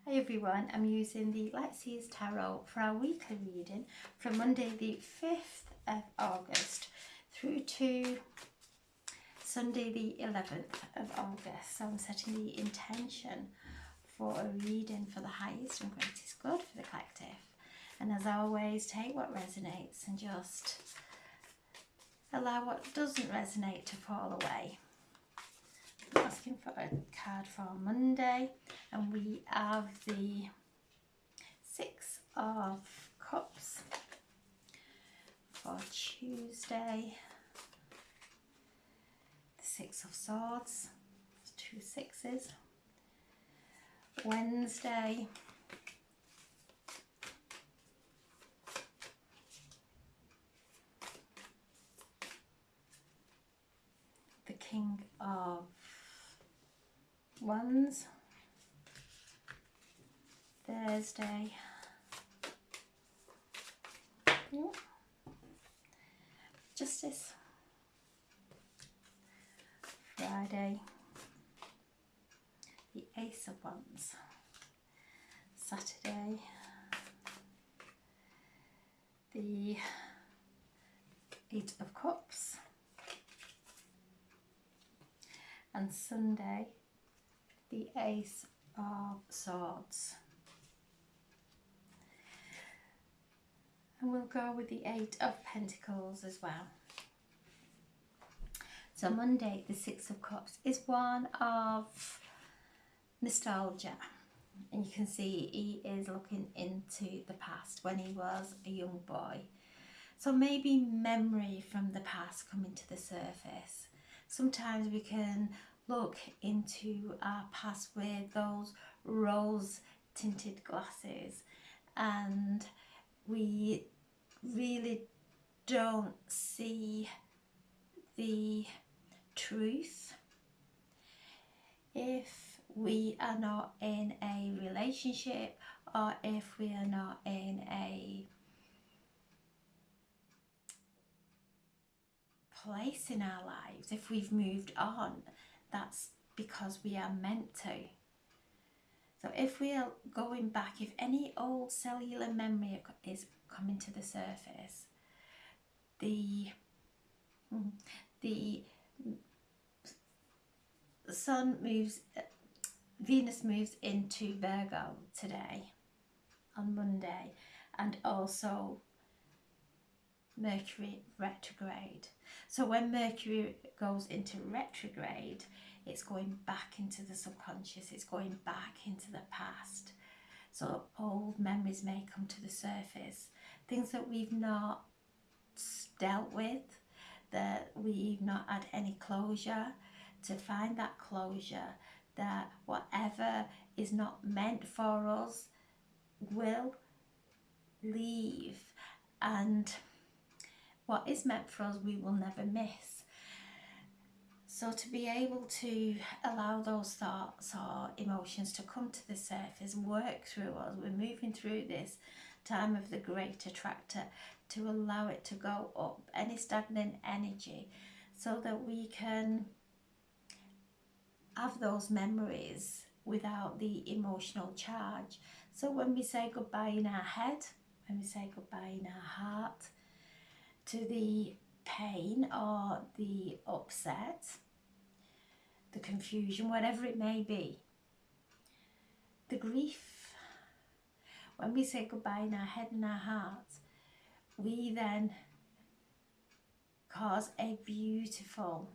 Hi everyone, I'm using the Light Seas Tarot for our weekly reading from Monday the 5th of August through to Sunday the 11th of August. So I'm setting the intention for a reading for the highest and greatest good for the collective. And as always, take what resonates and just allow what doesn't resonate to fall away. I'm asking for a card for Monday, and we have the Six of Cups. For Tuesday, the Six of Swords, two sixes. Wednesday, the King of Wands. Thursday, Justice. Friday, the Ace of Wands. Saturday, the Eight of Cups. And Sunday, the Ace of Swords. And we'll go with the Eight of Pentacles as well. So Monday, the Six of Cups, is one of nostalgia. And you can see he is looking into the past when he was a young boy. So maybe memory from the past coming to the surface. Sometimes we can look into our past with those rose tinted glasses and we really don't see the truth if we are not in a relationship or if we are not in a place in our lives. If we've moved on, that's because we are meant to. So if we are going back, if any old cellular memory is coming to the surface, the sun moves, Venus moves into Virgo today on Monday, and also Mercury retrograde. So when Mercury goes into retrograde, it's going back into the subconscious, it's going back into the past. So old memories may come to the surface, things that we've not dealt with, that we've not had any closure. To find that closure, that whatever is not meant for us will leave, and what is meant for us we will never miss. So to be able to allow those thoughts or emotions to come to the surface, work through us, we're moving through this time of the great attractor, to allow it to go up, any stagnant energy, so that we can have those memories without the emotional charge. So when we say goodbye in our head, when we say goodbye in our heart, to the pain or the upset, the confusion, whatever it may be, the grief, when we say goodbye in our head and our heart, we then cause a beautiful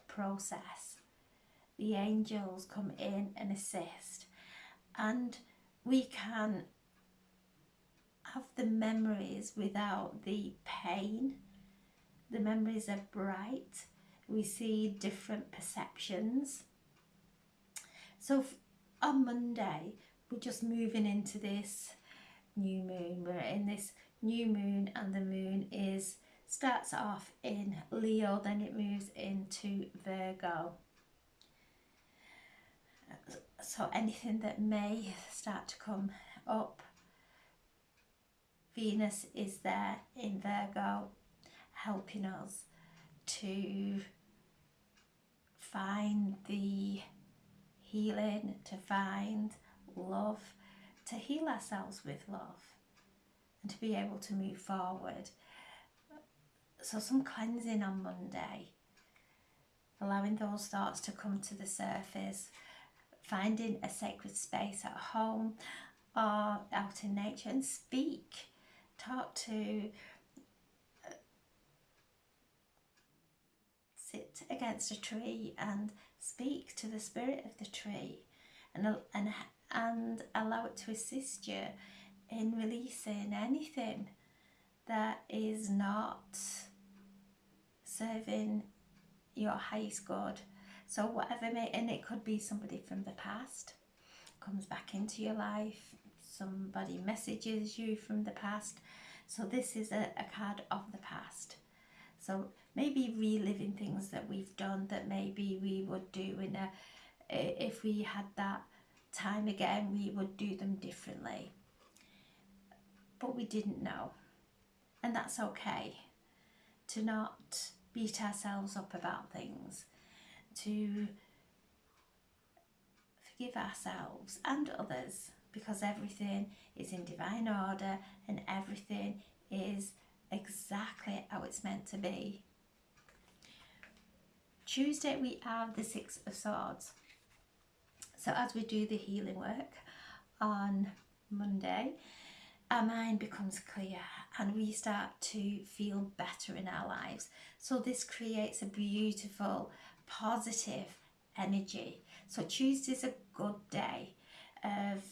process. The angels come in and assist, and we can have the memories without the pain. The memories are bright, we see different perceptions. So on Monday, we're just moving into this new moon. We're in this new moon, and the moon starts off in Leo, then it moves into Virgo. So anything that may start to come up, Venus is there in Virgo, helping us to find the healing, to find love, to heal ourselves with love and to be able to move forward. So some cleansing on Monday, allowing those thoughts to come to the surface, finding a sacred space at home or out in nature and speak. Talk to, sit against a tree and speak to the spirit of the tree, and allow it to assist you in releasing anything that is not serving your highest good. So whatever and it could be somebody from the past comes back into your life, somebody messages you from the past. So this is a card of the past. So maybe reliving things that we've done that maybe we would do if we had that time again, we would do them differently. But we didn't know. And that's okay. To not beat ourselves up about things. To forgive ourselves and others, because everything is in divine order and everything is exactly how it's meant to be. Tuesday we have the Six of Swords. So as we do the healing work on Monday, our mind becomes clear and we start to feel better in our lives. So this creates a beautiful, positive energy. So Tuesday's a good day of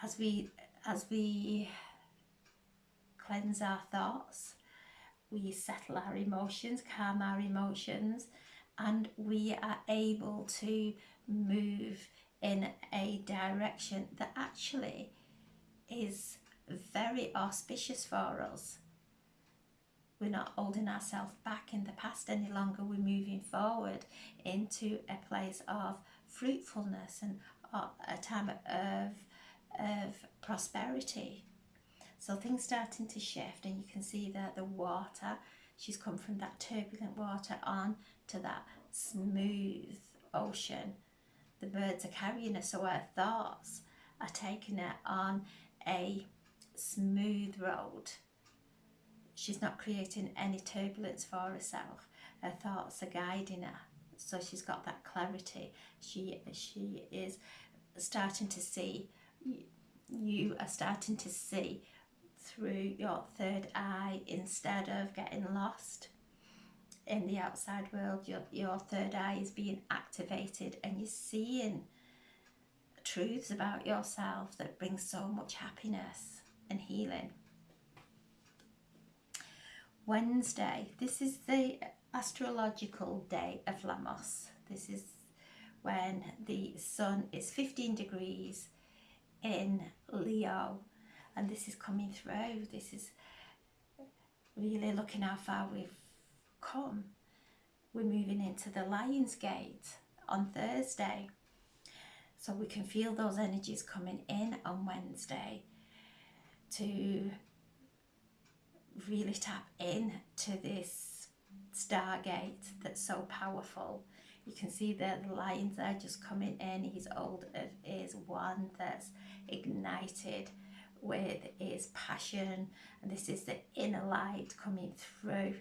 as we cleanse our thoughts, we settle our emotions, calm our emotions, and we are able to move in a direction that actually is very auspicious for us. We're not holding ourselves back in the past any longer. We're moving forward into a place of fruitfulness and a time of prosperity. So things starting to shift, and you can see that the water, she's come from that turbulent water on to that smooth ocean. The birds are carrying her, so her thoughts are taking her on a smooth road. She's not creating any turbulence for herself. Her thoughts are guiding her, so she's got that clarity. She is starting to see, you are starting to see through your third eye instead of getting lost in the outside world. Your third eye is being activated and you're seeing truths about yourself that bring so much happiness and healing. Wednesday, this is the astrological day of Lamos. This is when the sun is 15 degrees in Leo, and this is coming through. This is really looking how far we've come. We're moving into the Lion's Gate on Thursday, so we can feel those energies coming in on Wednesday to really tap in to this stargate that's so powerful. You can see that the lions are just coming in. He's old is one that's ignited with his passion, and this is the inner light coming through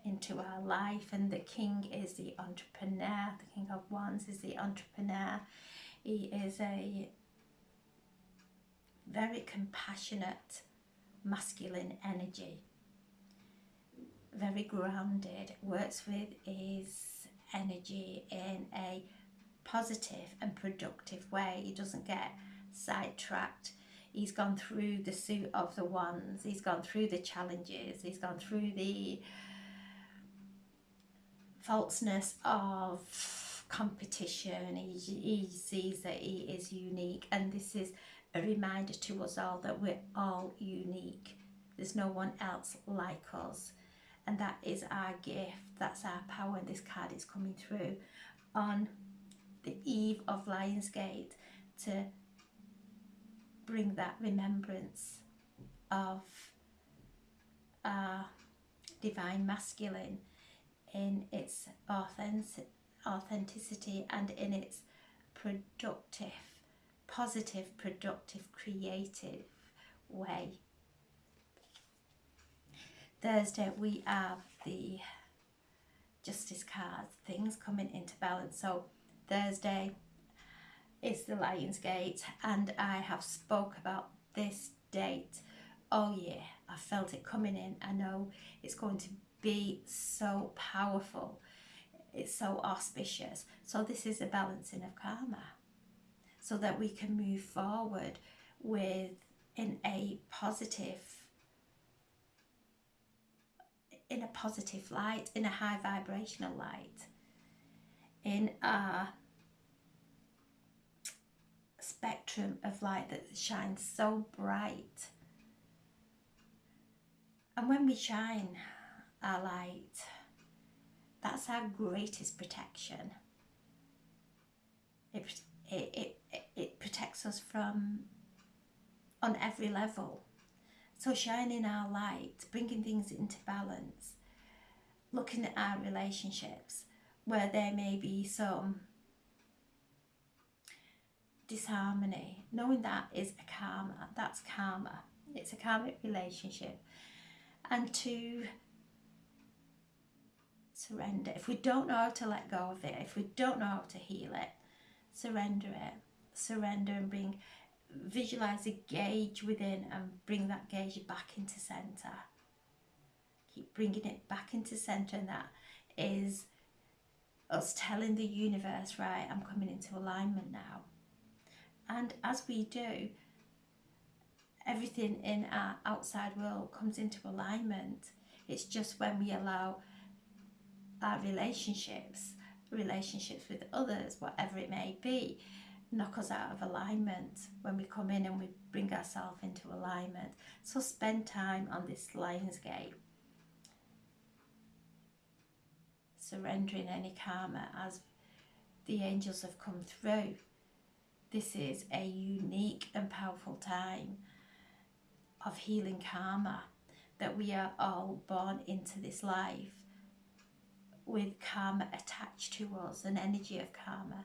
into our life. And the king is the entrepreneur. The King of Wands is the entrepreneur. He is a very compassionate masculine energy, very grounded, works with his energy in a positive and productive way. He doesn't get sidetracked. He's gone through the suit of the wands, he's gone through the challenges, he's gone through the falseness of competition. He sees that he is unique, and this is a reminder to us all that we're all unique. There's no one else like us, and that is our gift, that's our power. And this card is coming through on the eve of Lionsgate to bring that remembrance of our divine masculine in its authenticity and in its productive, positive, productive, creative way. Thursday, we have the Justice cards, things coming into balance. So Thursday is the Lionsgate, and I have spoke about this date all year. I felt it coming in. I know it's going to be so powerful. It's so auspicious. So this is a balancing of karma, so that we can move forward with in a positive light, in a high vibrational light, in a spectrum of light that shines so bright. And when we shine our light, that's our greatest protection. It protects us from, on every level. So shining our light, bringing things into balance, looking at our relationships where there may be some disharmony, knowing that is a karma, that's karma. It's a karmic relationship. And to surrender. If we don't know how to let go of it, if we don't know how to heal it, surrender it. Surrender and bring, visualize a gauge within and bring that gauge back into center. Keep bringing it back into center, and that is us telling the universe, right, I'm coming into alignment now. And as we do, everything in our outside world comes into alignment. It's just when we allow our relationships with others, whatever it may be, knock us out of alignment, when we come in and we bring ourselves into alignment. So spend time on this Lionsgate, surrendering any karma as the angels have come through. This is a unique and powerful time of healing karma, that we are all born into this life with karma attached to us, an energy of karma.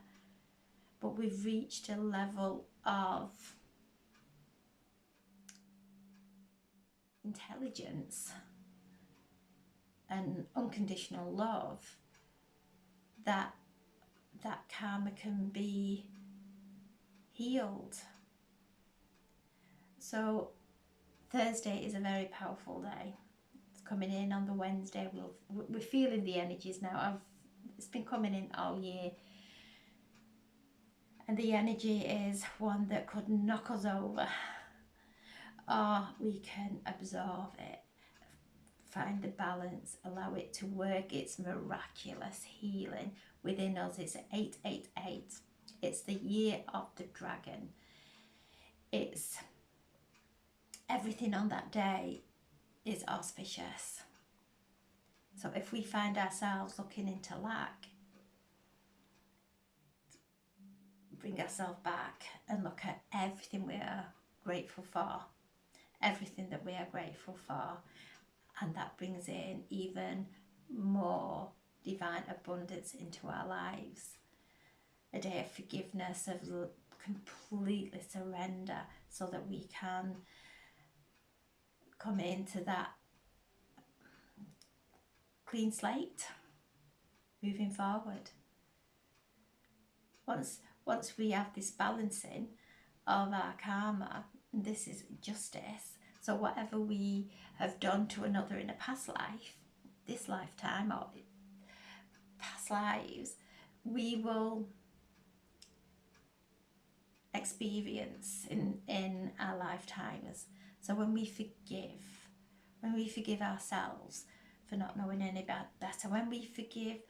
But we've reached a level of intelligence and unconditional love that karma can be healed. So Thursday is a very powerful day. It's coming in on the Wednesday. We're feeling the energies now. It's been coming in all year. And the energy is one that could knock us over, or we can absorb it, find the balance, allow it to work its miraculous healing within us. It's 888. It's the year of the dragon. It's everything on that day is auspicious. So if we find ourselves looking into lack, bring ourselves back and look at everything we are grateful for, everything that we are grateful for, and that brings in even more divine abundance into our lives. A day of forgiveness, of completely surrender, so that we can come into that clean slate moving forward. Once we have this balancing of our karma, this is justice. So whatever we have done to another in a past life, this lifetime or past lives, we will experience in our lifetimes. So when we forgive ourselves for not knowing any better, when we forgive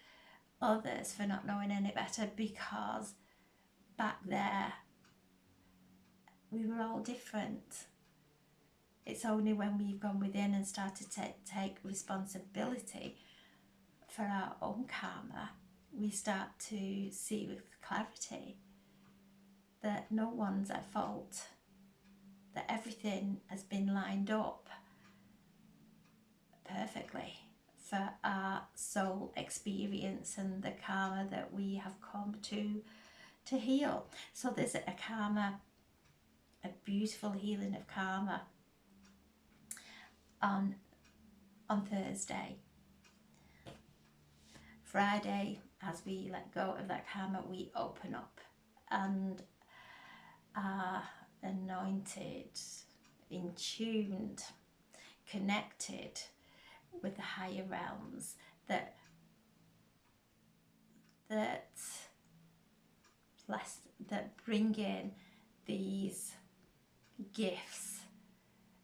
others for not knowing any better, because back there we were all different. It's only when we've gone within and started to take responsibility for our own karma, we start to see with clarity that no one's at fault, that everything has been lined up perfectly for our soul experience and the karma that we have come to heal. So there's a karma a beautiful healing of karma on Thursday. Friday, as we let go of that karma, we open up and are anointed, in tuned, connected with the higher realms that bring in these gifts,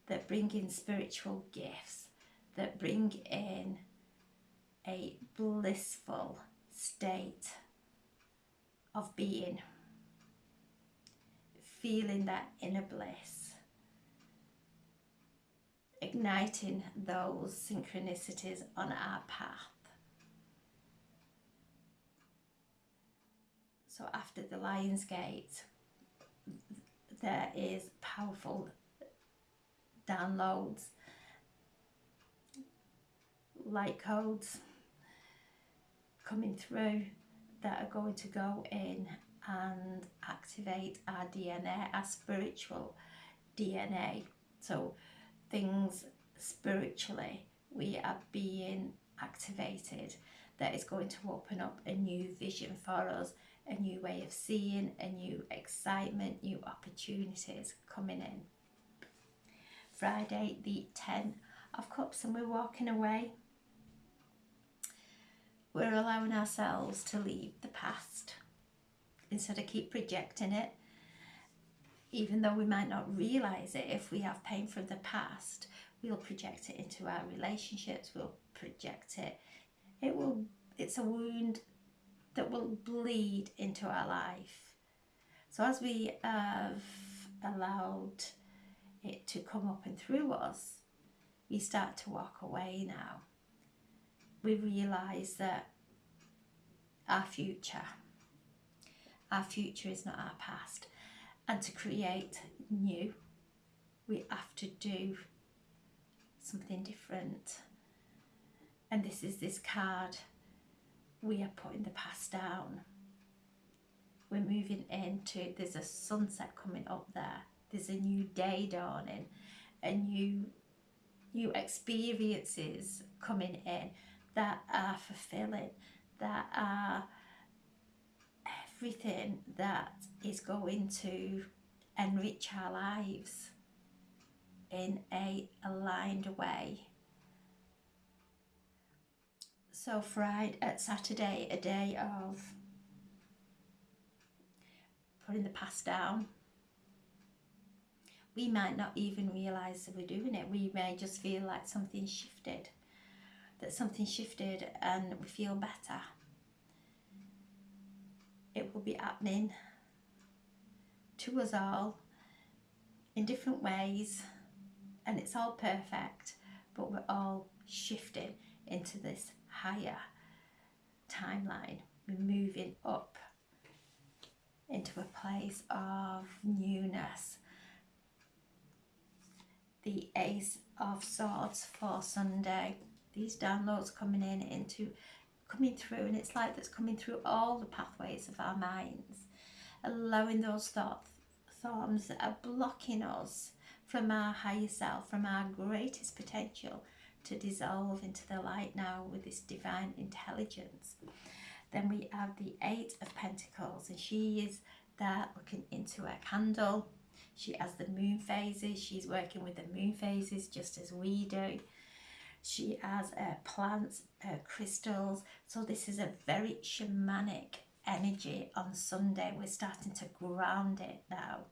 that bring in spiritual gifts, that bring in a blissful state of being, feeling that inner bliss, igniting those synchronicities on our path. So after the Lion's Gate, there is powerful downloads, light codes coming through that are going to go in and activate our DNA, our spiritual DNA. So things spiritually, we are being activated, that is going to open up a new vision for us, a new way of seeing, a new excitement, new opportunities coming in. Friday, the 10 of Cups, and we're walking away. We're allowing ourselves to leave the past instead of keep projecting it. Even though we might not realise it, if we have pain from the past, we'll project it into our relationships, we'll project it. It's a wound that will bleed into our life. So as we have allowed it to come up and through us, we start to walk away now. We realise that our future is not our past. And to create new, we have to do something different. And this is this card. We are putting the past down. We're moving into, there's a sunset coming up there. There's a new day dawning, a new experiences coming in that are fulfilling, that are everything that is going to enrich our lives in a aligned way. So Saturday, a day of putting the past down. We might not even realise that we're doing it. We may just feel like something shifted, and we feel better. It will be happening to us all in different ways, and it's all perfect, but we're all shifting into this higher timeline. We're moving up into a place of newness. The Ace of Swords for Sunday. These downloads coming through, and it's like that's coming through all the pathways of our minds, allowing those thorns that are blocking us from our higher self, from our greatest potential, to dissolve into the light now with this divine intelligence. Then we have the Eight of Pentacles, and she is there looking into her candle. She has the moon phases. She's working with the moon phases just as we do. She has plants, crystals. So this is a very shamanic energy on Sunday. We're starting to ground it now.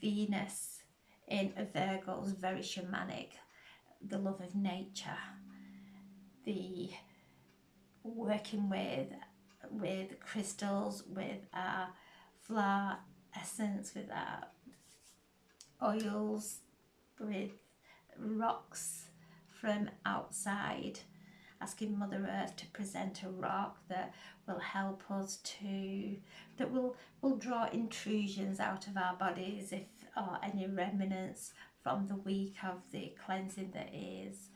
Venus in Virgo is very shamanic. The love of nature. The working with crystals, with our flower essence, with our oils, with rocks from outside, asking Mother Earth to present a rock that will help us that will draw intrusions out of our bodies, or any remnants from the week of the cleansing that is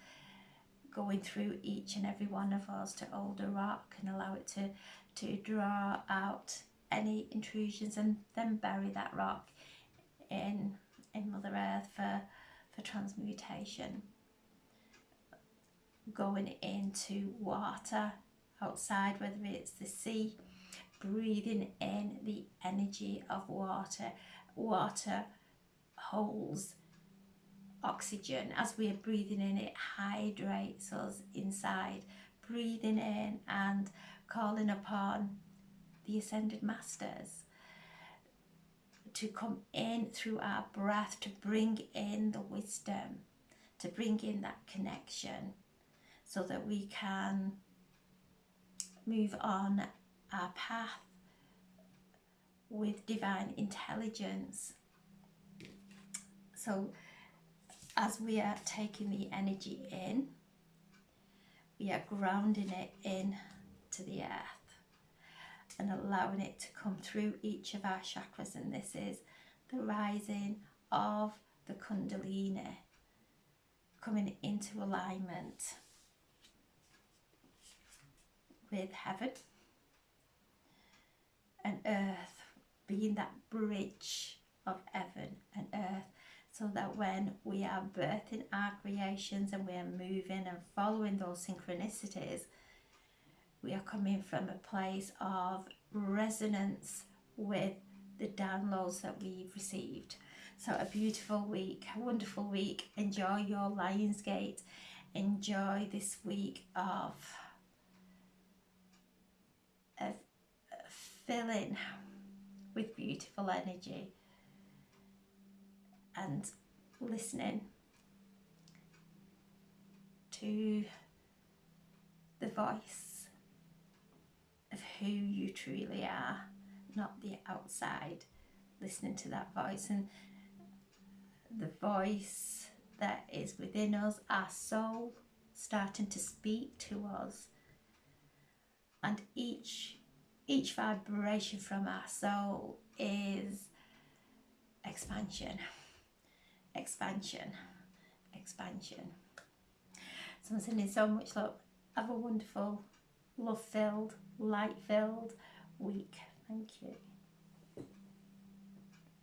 going through each and every one of us, to hold a rock and allow it to draw out any intrusions, and then bury that rock in Mother Earth for transmutation. Going into water outside, whether it's the sea, breathing in the energy of water. Water holds oxygen. As we are breathing in, it hydrates us inside. Breathing in and calling upon the ascended masters to come in through our breath, to bring in the wisdom, to bring in that connection, so that we can move on our path with divine intelligence. So as we are taking the energy in, we are grounding it in to the earth and allowing it to come through each of our chakras. And this is the rising of the Kundalini, coming into alignment with heaven and earth, being that bridge of heaven and earth, so that when we are birthing our creations and we are moving and following those synchronicities, we are coming from a place of resonance with the downloads that we've received. So a beautiful week, a wonderful week. Enjoy your Lionsgate. Enjoy this week of filling with beautiful energy and listening to the voice of who you truly are, not the outside. Listening to that voice, and the voice that is within us, our soul starting to speak to us, and each vibration from our soul is expansion, expansion, expansion. So I'm sending so much love. Have a wonderful, love-filled, light-filled week. Thank you.